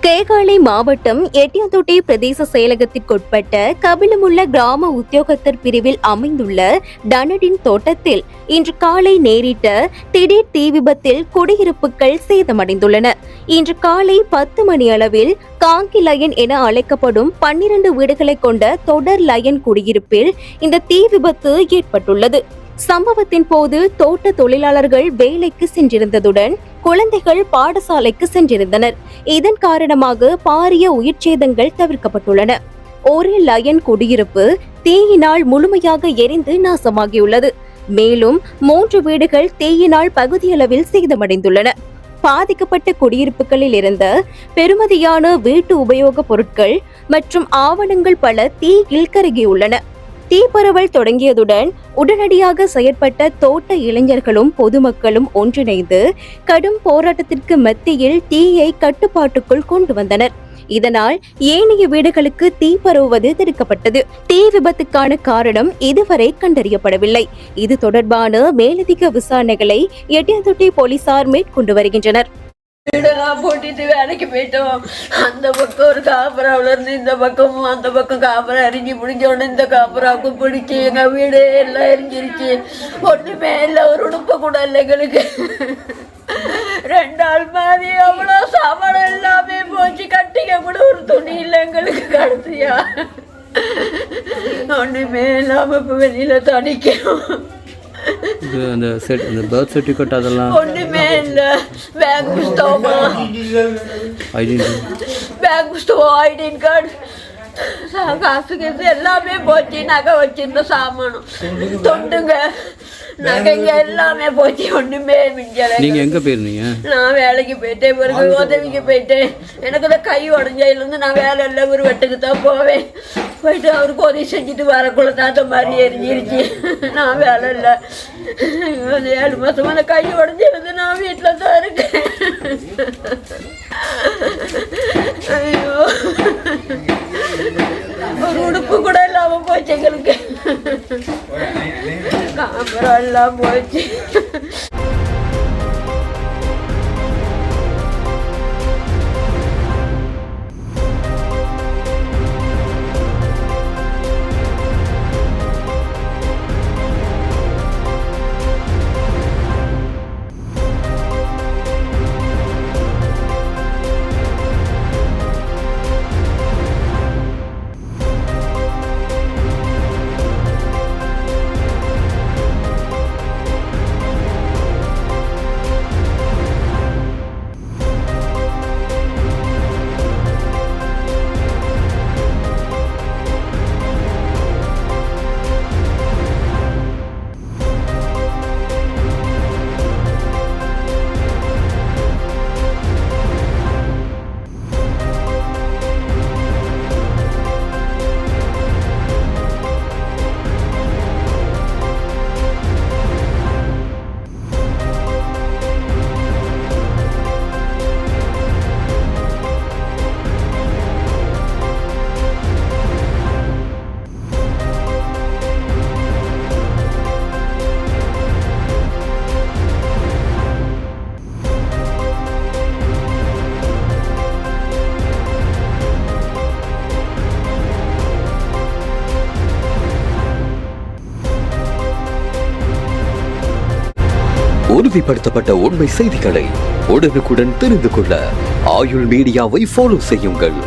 கேகாலை மாவட்டம் எட்டியாந்தோட்டை பிரதேச செயலகத்திற்குட்பட்ட கபிலமுள்ள கிராம உத்தியோகத்தர் பிரிவில் அமைந்துள்ள டனடின் தோட்டத்தில் இன்று காலை நேரிட்ட திடீர் தீ விபத்தில் குடியிருப்புகள் சேதமடைந்துள்ளன. இன்று காலை 10 மணி அளவில் காங்கி லயன் என அழைக்கப்படும் 12 வீடுகளை கொண்ட தொடர் லயன் குடியிருப்பில் இந்த தீ விபத்து ஏற்பட்டுள்ளது. சம்பவத்தின் போது தோட்ட தொழிலாளர்கள் வேலைக்கு சென்றிருந்ததுடன் குழந்தைகள் பாடசாலைக்கு சென்றிருந்தனர். இதன் காரணமாக பாரிய உயிர்ச்சேதங்கள் தவிர்க்கப்பட்டுள்ளன. ஒரு லயன் குடியிருப்பு தீயினால் முழுமையாக எரிந்து நாசமாகியுள்ளது. மேலும் 3 வீடுகள் தீயினால் பகுதியளவில் சேதமடைந்துள்ளன. பாதிக்கப்பட்ட குடியிருப்புகளில் இருந்த பெறுமதியான வீட்டு உபயோக பொருட்கள் மற்றும் ஆவணங்கள் பல தீயில் கருகியுள்ளன. தீ பரவல் தொடங்கியதுடன் உடனடியாக செயற்பட்ட தோட்ட இளைஞர்களும் பொதுமக்களும் ஒன்றிணைந்து கடும் போராட்டத்திற்கு மத்தியில் தீயை கட்டுப்பாட்டுக்குள் கொண்டு வந்தனர். இதனால் ஏனைய வீடுகளுக்கு தீ பரவுவது தடுக்கப்பட்டது. தீ விபத்துக்கான காரணம் இதுவரை கண்டறியப்படவில்லை. இது தொடர்பான மேலதிக விசாரணைகளை எட்டியாந்தோட்டை போலீசார் மேற்கொண்டு வருகின்றனர். வீடெல்லாம் போட்டிட்டு வேலைக்கு போயிட்டோம். அந்த பக்கம் ஒரு காப்பராவில் இருந்து இந்த பக்கமும் அந்த பக்கம் காப்பரா எரிஞ்சு பிடிச்ச உடனே இந்த காப்பராவுக்கு பிடிச்சி எங்க வீடு எல்லாம் எரிஞ்சிருச்சு. ஒண்ணுமே இல்லை, ஒரு உடுப்ப கூட இல்லை எங்களுக்கு. 2 நாள் மாதிரி அவ்வளோ சாமான் எல்லாமே போச்சு. கட்டிக்க கூட ஒரு துணி இல்லை எங்களுக்கு. கடைசியா ஒண்ணுமே இல்லாம இப்ப வெளியில தணிக்கணும். அந்த பர்த் சர்டிஃபிகேட் அதெல்லாம் ஒண்ணுமே இல்லை. பேங்க் புஸ்தகமா, பேங்க் புஸ்தகம், ஐடி கார்டு, காசு கேசு எல்லாமே போச்சு. நகை வச்சிருந்த சாமானும் தொண்டுங்க நகைங்க எல்லாமே போச்சு. ஒண்ணுமே மிஞ்சல. நீங்க எங்க போயிருந்தீங்க? நான் வேலைக்கு போயிட்டேன், பிறகு உதவிக்கு போயிட்டேன். எனக்கு தான் கை உடஞ்சதுலேருந்து நான் வேலை இல்லை, ஒரு வெட்டுக்கு தான் போவேன். போயிட்டு அவருக்கு உதவி செஞ்சுட்டு வரக்குள்ள தான் அந்த மாதிரி எரிஞ்சிருச்சு. நான் வேலை இல்லை. 7 மாசமா அந்த கை உடஞ்சிருந்து நான் வீட்டில் தான் இருக்கேன். ஐயோ, ஒரு உடுப்பு கூட இல்லாம போச்சு எங்களுக்கு. காம்பரம் எல்லாம் போச்சு. உறுதிப்படுத்தப்பட்ட உண்மை செய்திகளை உடனுக்குடன் தெரிந்து கொள்ள ஆயுள் மீடியாவை ஃபாலோ செய்யுங்கள்.